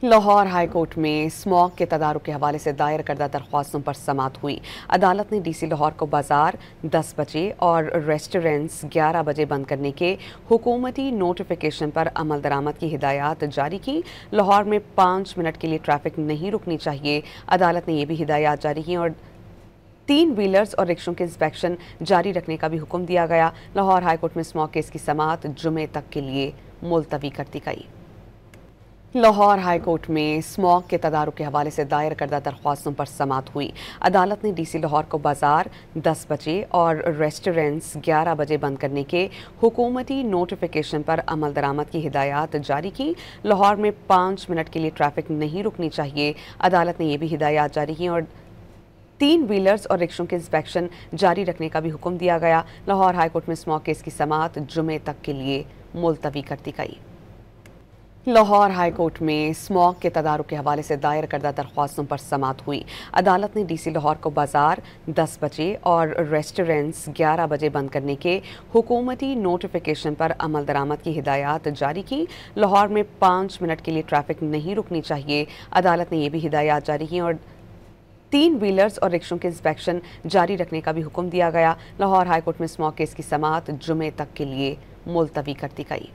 Lahore high court में smog के तदारुक के हवाले से दायर करदा दरख्वास्तों पर समाअत हुई। अदालत ने डीसी लाहौर को बाजार 10 बजे और रेस्टोरेंट्स 11 बजे बंद करने के हुकूमती नोटिफिकेशन पर अमल दरामद की हिदायत जारी की। लाहौर में 5 मिनट के लिए ट्रैफिक नहीं रुकनी चाहिए। अदालत ने यह भी हिदायत जारी की और 3 व्हीलर्स और रिक्शों के इंस्पेक्शन जारी रखने का भी हुक्म दिया गया। लाहौर हाई कोर्ट में स्मॉग केस की समाअत जुमे तक के लिए मुलतवी कर दी गई। लाहौर हाई कोर्ट में स्मॉग के तदारुक के हवाले से दायर करदा दरख्वास्तों पर समाअत हुई। अदालत ने डीसी लाहौर को बाजार 10 बजे और रेस्टोरेंट्स 11 बजे बंद करने के हुकूमती नोटिफिकेशन पर अमल दरामद की हिदायत जारी की। लाहौर में 5 मिनट के लिए ट्रैफिक नहीं रुकनी चाहिए। अदालत ने यह भी हिदायत जारी की और 3 व्हीलर्स और रिक्शों के इंस्पेक्शन जारी रखने का भी हुक्म दिया गया। लाहौर हाई कोर्ट में स्मॉग केस की समाअत जुमे तक के लिए मुलतवी कर दी गई। लाहौर हाई कोर्ट में स्मॉग के तदारुक के हवाले से दायर करदा दरख्वास्तों पर समाअत हुई। अदालत ने डीसी लाहौर को बाजार 10 बजे और रेस्टोरेंट्स 11 बजे बंद करने के हुकूमती नोटिफिकेशन पर अमल दरामद की हिदायत जारी की। लाहौर में 5 मिनट के लिए ट्रैफिक नहीं रुकनी चाहिए। अदालत ने यह भी हिदायत जारी की और 3 व्हीलर्स और रिक्शों के इंस्पेक्शन जारी रखने का भी हुक्म दिया गया। लाहौर हाई कोर्ट में स्मॉग केस की समाअत जुमे तक के लिए मुलतवी कर दी गई।